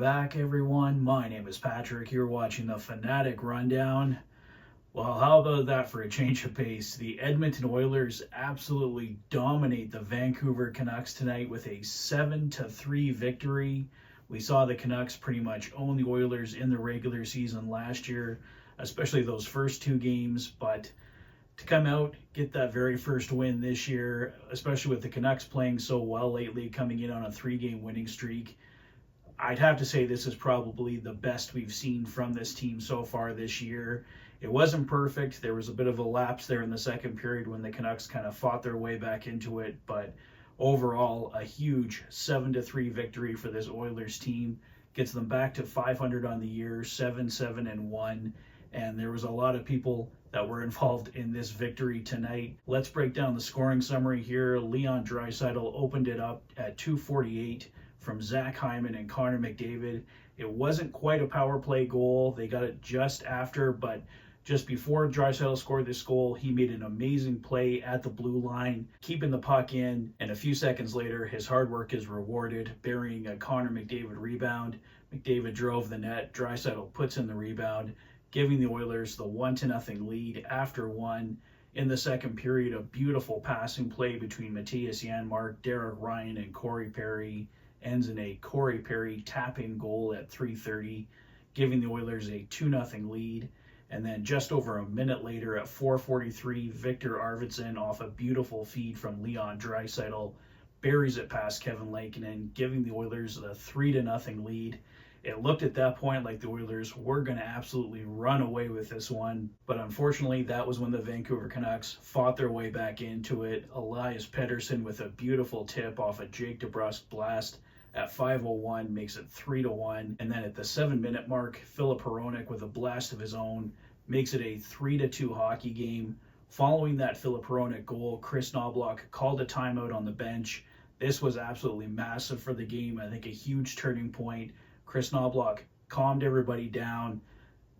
back, everyone. My name is Patrick. You're watching the Fanatic Rundown. Well, how about that for a change of pace? The Edmonton Oilers absolutely dominate the Vancouver Canucks tonight with a 7-3 victory. We saw the Canucks pretty much own the Oilers in the regular season last year, especially those first two games, but to come out, get that very first win this year, especially with the Canucks playing so well lately, coming in on a 3-game winning streak, I'd have to say this is probably the best we've seen from this team so far this year. It wasn't perfect. There was a bit of a lapse there in the second period when the Canucks kind of fought their way back into it, but overall, a huge 7-3 victory for this Oilers team. Gets them back to 500 on the year, 7-1, and there was a lot of people that were involved in this victory tonight. Let's break down the scoring summary here. Leon Draisaitl opened it up at 2:48 from Zach Hyman and Connor McDavid. It wasn't quite a power play goal. They got it just after, but just before Draisaitl scored this goal, he made an amazing play at the blue line, keeping the puck in, and a few seconds later, his hard work is rewarded, burying a Connor McDavid rebound. McDavid drove the net. Draisaitl puts in the rebound, giving the Oilers the 1-0 lead after one. In the second period, a beautiful passing play between Mattias Janmark, Derek Ryan, and Corey Perry ends in a Corey Perry tap-in goal at 3:30, giving the Oilers a 2-0 lead. And then just over a minute later at 4:43, Victor Arvidsson off a beautiful feed from Leon Draisaitl buries it past Kevin Lankinen, giving the Oilers a 3-0 lead. It looked at that point like the Oilers were going to absolutely run away with this one, but unfortunately that was when the Vancouver Canucks fought their way back into it. Elias Pettersson with a beautiful tip off a Jake DeBrusk blast at 5:01 makes it 3-1, and then at the 7-minute mark, Filip Hronek with a blast of his own makes it a 3-2 hockey game. Following that Filip Hronek goal, Kris Knoblauch called a timeout on the bench. This was absolutely massive for the game. I think a huge turning point. Kris Knoblauch calmed everybody down.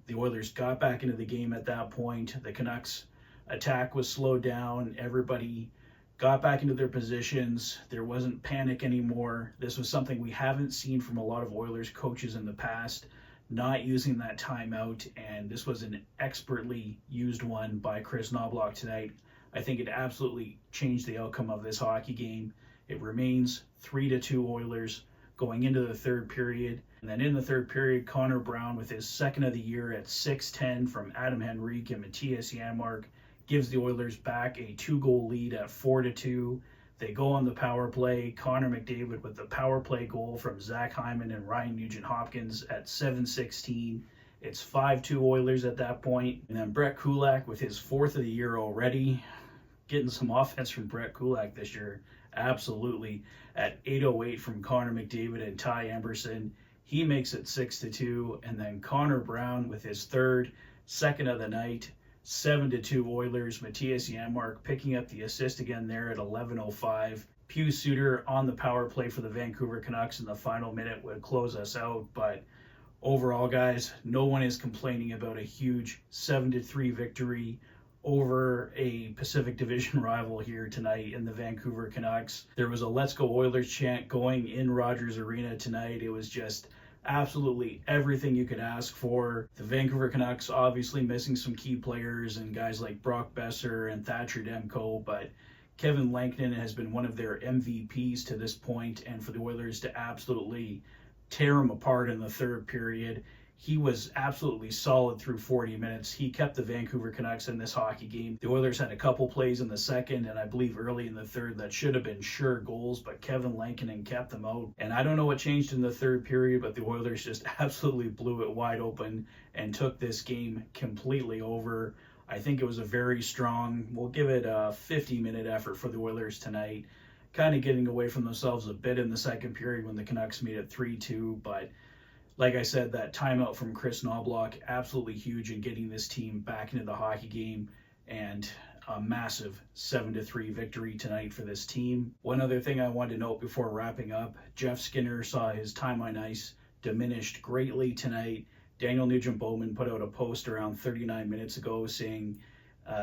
The Oilers got back into the game at that point. The Canucks attack was slowed down. Everybody got back into their positions. There wasn't panic anymore. This was something we haven't seen from a lot of Oilers coaches in the past, not using that timeout, and this was an expertly used one by Kris Knoblauch tonight. I think it absolutely changed the outcome of this hockey game. It remains 3-2 Oilers going into the third period. And then in the third period, Connor Brown with his second of the year at 6:10 from Adam Henrique and Mattias Janmark gives the Oilers back a 2-goal lead at 4-2. They go on the power play. Connor McDavid with the power play goal from Zach Hyman and Ryan Nugent-Hopkins at 7:16. It's 5-2 Oilers at that point. And then Brett Kulak with his fourth of the year already. Getting some offense from Brett Kulak this year. Absolutely. At 8:08 from Connor McDavid and Ty Emberson. He makes it 6-2. And then Connor Brown with his second of the night. 7-2 Oilers. Mattias Janmark picking up the assist again there at 11:05. Pius Suter on the power play for the Vancouver Canucks in the final minute would close us out. But overall, guys, no one is complaining about a huge 7-3 victory over a Pacific Division rival here tonight in the Vancouver Canucks. There was a "Let's Go Oilers" chant going in Rogers Arena tonight. It was just absolutely everything you could ask for. The Vancouver Canucks obviously missing some key players and guys like Brock Besser and Thatcher Demko, but Kevin Lankinen has been one of their MVPs to this point, and for the Oilers to absolutely tear him apart in the third period. He was absolutely solid through 40 minutes. He kept the Vancouver Canucks in this hockey game. The Oilers had a couple plays in the second and I believe early in the third that should have been sure goals, but Kevin Lankinen kept them out. And I don't know what changed in the third period, but the Oilers just absolutely blew it wide open and took this game completely over. I think it was a very strong, we'll give it a 50-minute effort for the Oilers tonight, kind of getting away from themselves a bit in the second period when the Canucks made it 3-2, but like I said, that timeout from Kris Knoblauch, absolutely huge in getting this team back into the hockey game, and a massive 7-3 victory tonight for this team. One other thing I wanted to note before wrapping up, Jeff Skinner saw his time on ice diminished greatly tonight. Daniel Nugent-Bowman put out a post around 39 minutes ago saying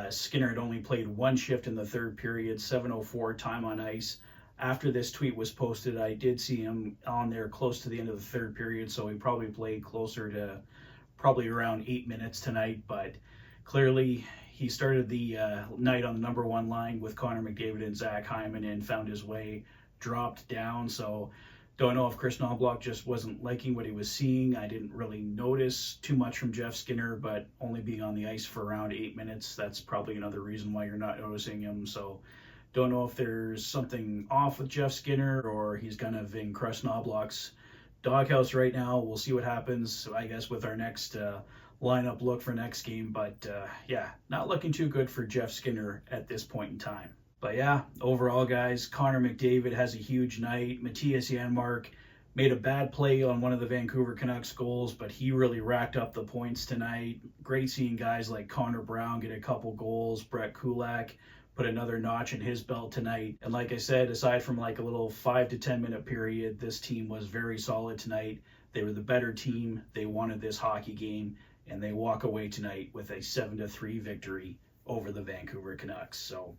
Skinner had only played one shift in the third period, 7:04 time on ice. after this tweet was posted, I did see him on there close to the end of the third period, so he probably played closer to probably around 8 minutes tonight. But clearly, he started the night on the number one line with Connor McDavid and Zach Hyman and found his way, dropped down. So don't know if Kris Knoblauch just wasn't liking what he was seeing. I didn't really notice too much from Jeff Skinner, but only being on the ice for around 8 minutes, that's probably another reason why you're not noticing him. So don't know if there's something off with Jeff Skinner or he's kind of in Kris Knoblauch's doghouse right now. We'll see what happens, I guess, with our next lineup look for next game. But yeah, not looking too good for Jeff Skinner at this point in time. But yeah, overall, guys, Connor McDavid has a huge night. Mattias Janmark made a bad play on one of the Vancouver Canucks goals, but he really racked up the points tonight. Great seeing guys like Connor Brown get a couple goals. Brett Kulak put another notch in his belt tonight. And like I said, aside from like a little 5 to 10 minute period, this team was very solid tonight. They were the better team. They wanted this hockey game, and they walk away tonight with a 7-3 victory over the Vancouver Canucks. So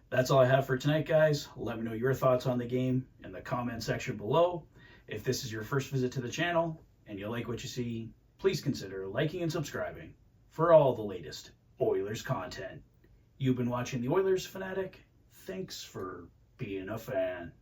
that's all I have for tonight, guys. Let me know your thoughts on the game in the comment section below. If this is your first visit to the channel and you like what you see, please consider liking and subscribing for all the latest Oilers content. You've been watching The Oilers Fanatic. Thanks for being a fan.